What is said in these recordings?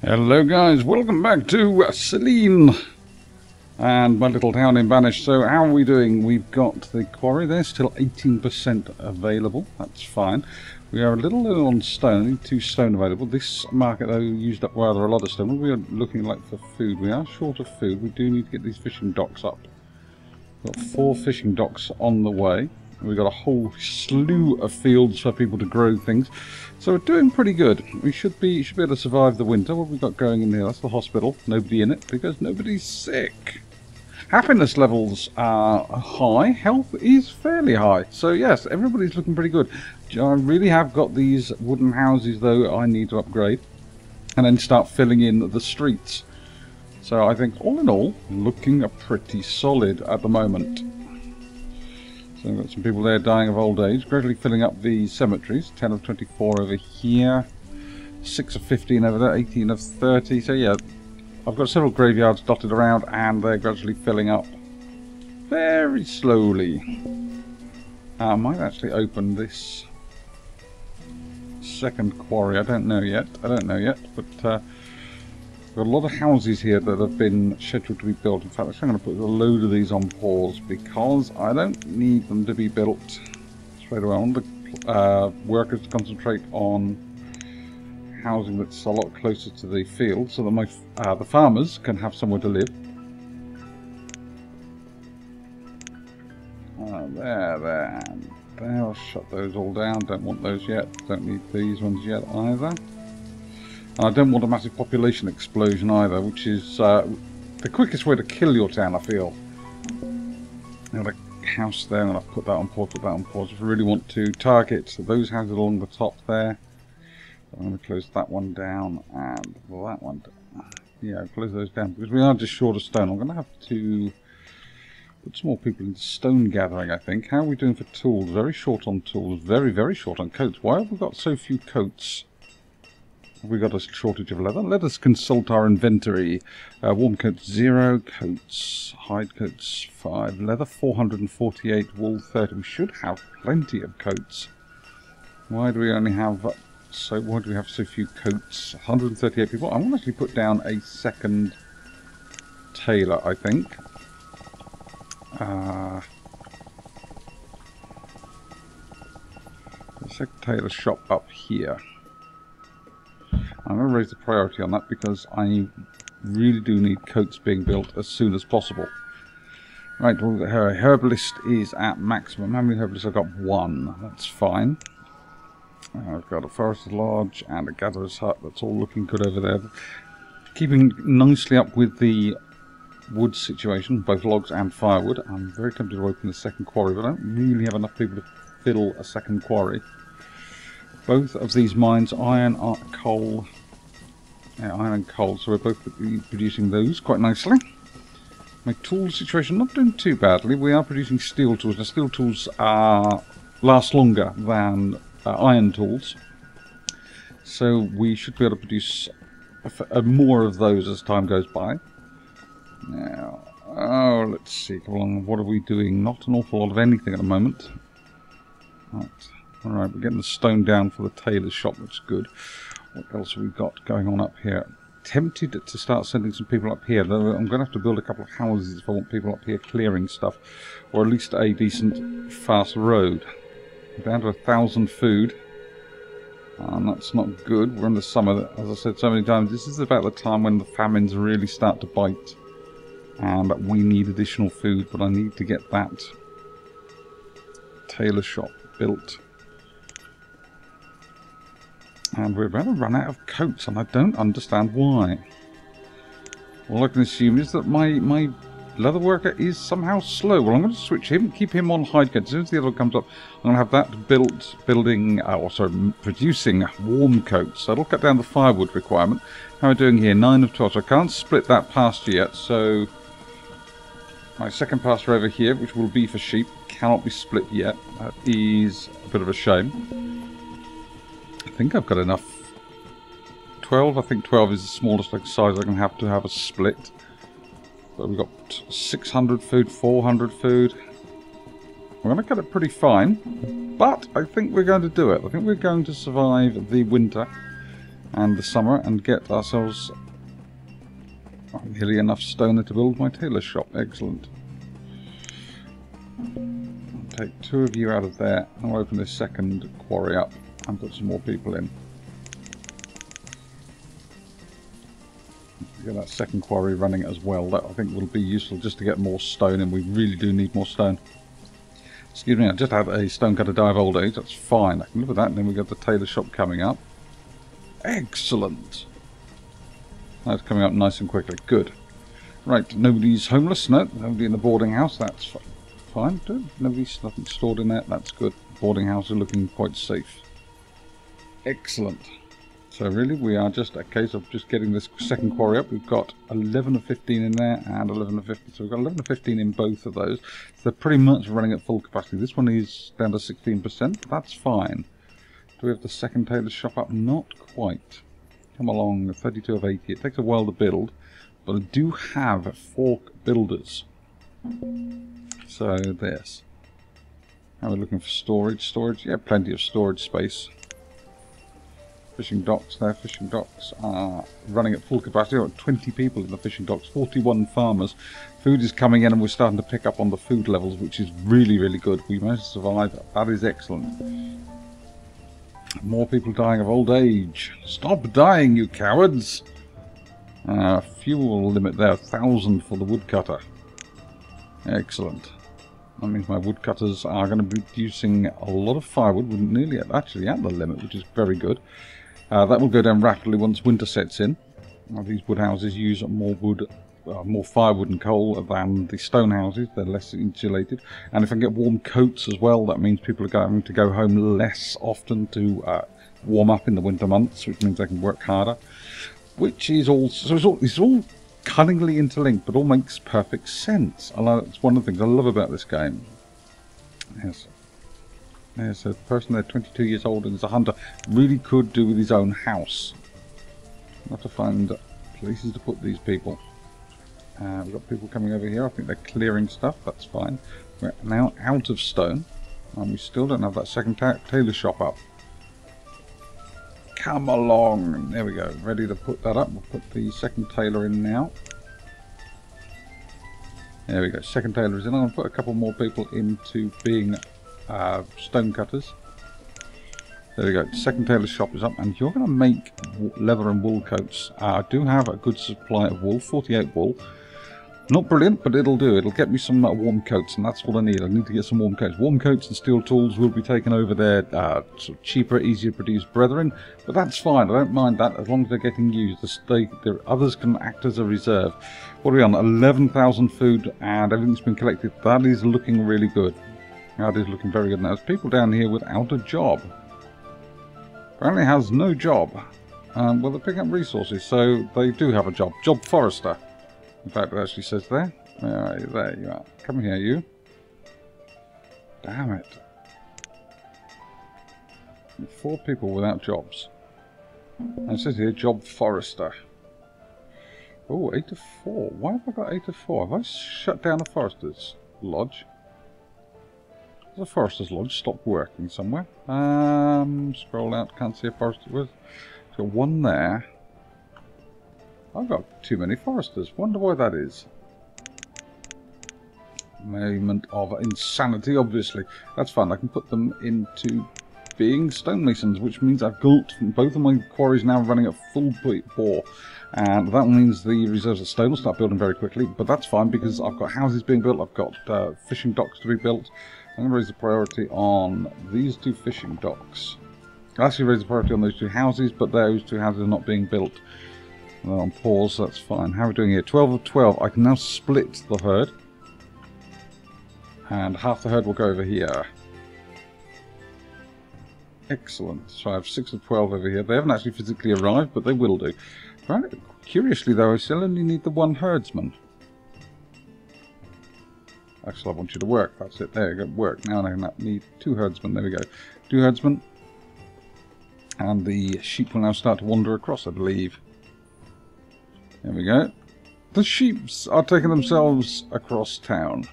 Hello guys, welcome back to Seline and my little town in Banished. So how are we doing? We've got the quarry there, still 18% available, that's fine. We are a little low on stone, only 2 stone available. This market though used up rather a lot of stone. What we are looking like for food? We are short of food, we do need to get these fishing docks up. We've got 4 fishing docks on the way. We've got a whole slew of fields for people to grow things. So we're doing pretty good. We should be able to survive the winter. What have we got going in here? That's the hospital. Nobody in it because nobody's sick. Happiness levels are high. Health is fairly high. So yes, everybody's looking pretty good. I really have got these wooden houses though I need to upgrade. And then start filling in the streets. So I think all in all, looking pretty solid at the moment. So we've got some people there dying of old age, gradually filling up the cemeteries. 10 of 24 over here, 6 of 15 over there, 18 of 30. So yeah, I've got several graveyards dotted around and they're gradually filling up very slowly. I might actually open this second quarry. I don't know yet, but we've got a lot of houses here that have been scheduled to be built. In fact, I'm going to put a load of these on pause because I don't need them to be built straight away. I want the workers to concentrate on housing that's a lot closer to the field so that the farmers can have somewhere to live. There. I'll shut those all down. Don't want those yet. Don't need these ones yet either. I don't want a massive population explosion either, which is the quickest way to kill your town, I feel. Got a house there, and I'll put that on pause, If I really want to target those houses along the top there, I'm going to close that one down and that one down. Yeah, close those down because we are just short of stone. I'm going to have to put some more people into stone gathering, I think. How are we doing for tools? Very short on tools, very, very short on coats. Why have we got so few coats? Have we got a shortage of leather? Let us consult our inventory. Warm coats 0, coats, hide coats 5, leather 448, wool 30. We should have plenty of coats. Why do we only have why do we have so few coats? 138 people. I'm going to actually put down a second tailor, I think. The second tailor shop up here. I'm going to raise the priority on that because I really do need coats being built as soon as possible. Right, well, the herbalist is at maximum. How many herbalists? I've got 1. That's fine. I've got a forest lodge and a gatherer's hut. That's all looking good over there. Keeping nicely up with the wood situation, both logs and firewood. I'm very tempted to open the second quarry, but I don't really have enough people to fill a second quarry. Both of these mines, iron and coal, so we're both producing those quite nicely. My tool situation, not doing too badly. We are producing steel tools. Now, steel tools last longer than iron tools, so we should be able to produce more of those as time goes by. Now, let's see, come along. What are we doing? Not an awful lot of anything at the moment. Right. Alright, we're getting the stone down for the tailor's shop, that's good. What else have we got going on up here? Tempted to start sending some people up here, though I'm going to have to build a couple of houses if I want people up here clearing stuff. Or at least a decent, fast road. We're down to 1,000 food. And that's not good. We're in the summer, as I said so many times, this is about the time when the famines really start to bite. And we need additional food, but I need to get that tailor shop built. And we're about to run out of coats, and I don't understand why. All I can assume is that my leather worker is somehow slow. Well, I'm going to switch him, keep him on hide coat. As soon as the other one comes up, I'm going to have that producing warm coats. So it'll cut down the firewood requirement. How are we doing here? 9 of 12. So I can't split that pasture yet, so my second pasture over here, which will be for sheep, cannot be split yet. That is a bit of a shame. I think I've got enough. 12, I think 12 is the smallest size I can have to have a split. But we've got 600 food, 400 food. We're going to cut it pretty fine, but I think we're going to do it. I think we're going to survive the winter and the summer and get ourselves nearly enough stone to build my tailor shop. Excellent. I'll take 2 of you out of there and I'll open this second quarry up and put some more people in. Get that second quarry running as well. That I think will be useful just to get more stone, and we really do need more stone. Excuse me, I just had a stone cutter die of old age. That's fine. I can live with that. And then we got the tailor shop coming up. Excellent. That's coming up nice and quickly. Good. Right, nobody's homeless. No, nobody in the boarding house. That's fine. Good. Nobody's nothing stored in there. That's good. Boarding house are looking quite safe. Excellent. So really, we are just a case of just getting this second quarry up. We've got 11 of 15 in there and 11 of 15. So we've got 11 of 15 in both of those. So they're pretty much running at full capacity. This one is down to 16%. That's fine. Do we have the second tailor shop up? Not quite. Come along, 32 of 80. It takes a while to build, but I do have 4 builders. So this. Now we're looking for storage. Storage, yeah, plenty of storage space. Fishing docks there. Fishing docks are running at full capacity. We've got 20 people in the fishing docks, 41 farmers. Food is coming in and we're starting to pick up on the food levels, which is really, really good. We managed to survive. That is excellent. More people dying of old age. Stop dying, you cowards! Fuel limit there, 1,000 for the woodcutter. Excellent. That means my woodcutters are going to be producing a lot of firewood. We're nearly actually at the limit, which is very good. That will go down rapidly once winter sets in. These wood houses use more wood, more firewood and coal than the stone houses. They're less insulated. And if I can get warm coats as well, that means people are going to go home less often to warm up in the winter months, which means they can work harder. Which is all, so it's all cunningly interlinked, but all makes perfect sense. It's one of the things I love about this game. Yes. There's a person there, 22 years old, and is a hunter. Really could do with his own house. I'll have to find places to put these people. We've got people coming over here. I think they're clearing stuff. That's fine. We're now out of stone, and we still don't have that second tailor shop up. Come along. There we go. Ready to put that up. We'll put the second tailor in now. There we go. Second tailor is in. I'm going to put a couple more people into being stone cutters. There we go. Second tailor shop is up, and you're going to make leather and wool coats. I do have a good supply of wool, 48 wool. Not brilliant, but it'll do. It'll get me some warm coats, and that's what I need. I need to get some warm coats. Warm coats and steel tools will be taken over their sort of cheaper, easier to produce brethren, but that's fine. I don't mind that as long as they're getting used. The others can act as a reserve. What are we on? 11,000 food, and everything's been collected. That is looking really good. That is looking very good. Now, there's people down here without a job. Apparently has no job. Well, they're picking up resources, so they do have a job. Job forester. In fact, it actually says there. There you are. Come here, you. Damn it. 4 people without jobs. And it says here, job forester. Oh, 8 of 4. Why have I got 8 of 4? Have I shut down a forester's lodge? The forester's lodge stopped working somewhere. Scroll out, can't see a forester. There's got one there. I've got too many foresters. Wonder why that is. Moment of insanity, obviously. That's fine. I can put them into being stonemasons, which means I've got both of my quarries now running at full bore. And that means the reserves of stone will start building very quickly. But that's fine because I've got houses being built. I've got fishing docks to be built. I'm going to raise the priority on these 2 fishing docks. I'll actually raise the priority on those 2 houses, but those 2 houses are not being built. They're on pause, so that's fine. How are we doing here? 12 of 12. I can now split the herd. And half the herd will go over here. Excellent. So I have 6 of 12 over here. They haven't actually physically arrived, but they will do. Right. Curiously, though, I still only need the 1 herdsman. Actually, I want you to work. That's it. There you go. Work. Now I need 2 herdsmen. There we go. 2 herdsmen. And the sheep will now start to wander across, I believe. There we go. The sheep are taking themselves across town.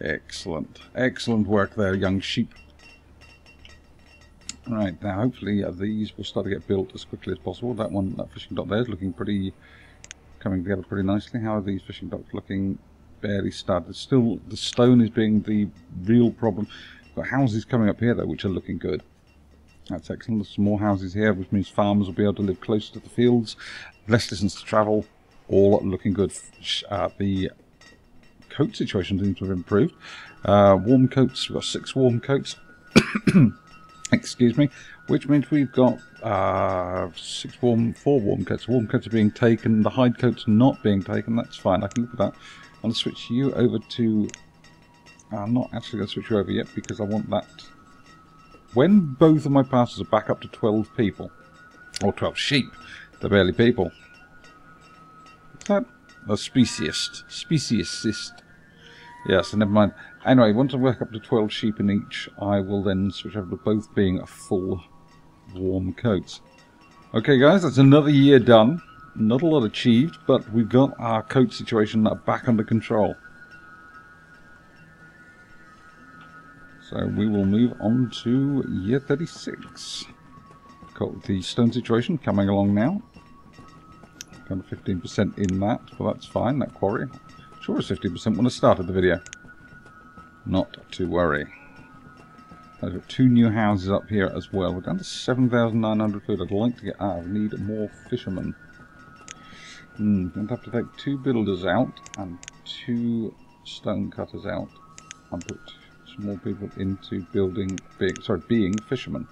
Excellent. Excellent work there, young sheep. Right, now hopefully these will start to get built as quickly as possible. That fishing dock there is looking coming together pretty nicely. How are these fishing docks looking? Barely started. Still, the stone is being the real problem. We've got houses coming up here though, which are looking good. That's excellent. There's some more houses here, which means farmers will be able to live close to the fields. Less distance to travel. All looking good. The coat situation seems to have improved. Warm coats. We've got 6 warm coats. Excuse me, which means we've got 4 warm coats. Warm coats are being taken, the hide coats not being taken. That's fine, I can live with that. I'm going to switch you over to... I'm not actually going to switch you over yet because I want that... When both of my pastures are back up to 12 people, or 12 sheep, they're barely people. Is that a speciesist? Yeah, so never mind. Anyway, once I work up to 12 sheep in each, I will then switch over to both being a full warm coats. Okay guys, that's another year done. Not a lot achieved, but we've got our coat situation back under control. So we will move on to year 36. Got the stone situation coming along now. Kind of 15% in that, but that's fine, that quarry. Sure it's 15% when I started the video. Not to worry. I've got 2 new houses up here as well. We're down to 7,900 food. I'd like to get out. I need more fishermen. Going to have to take 2 builders out and 2 stone cutters out and put some more people into being fishermen.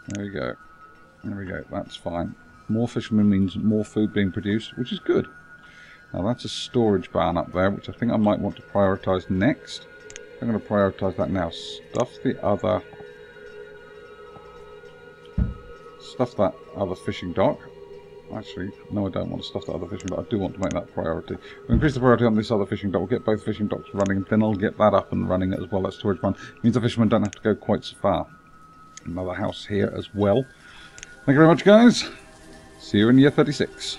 There we go. There we go. That's fine. More fishermen means more food being produced, which is good. Now that's a storage barn up there, which I think I might want to prioritise next. I'm going to prioritise that now. Stuff that other fishing dock. Actually, no, I don't want to stuff that other fishing dock. I do want to make that priority. We'll increase the priority on this other fishing dock. We'll get both fishing docks running, and then I'll get that up and running as well. That storage barn means the fishermen don't have to go quite so far. Another house here as well. Thank you very much, guys. See you in year 36.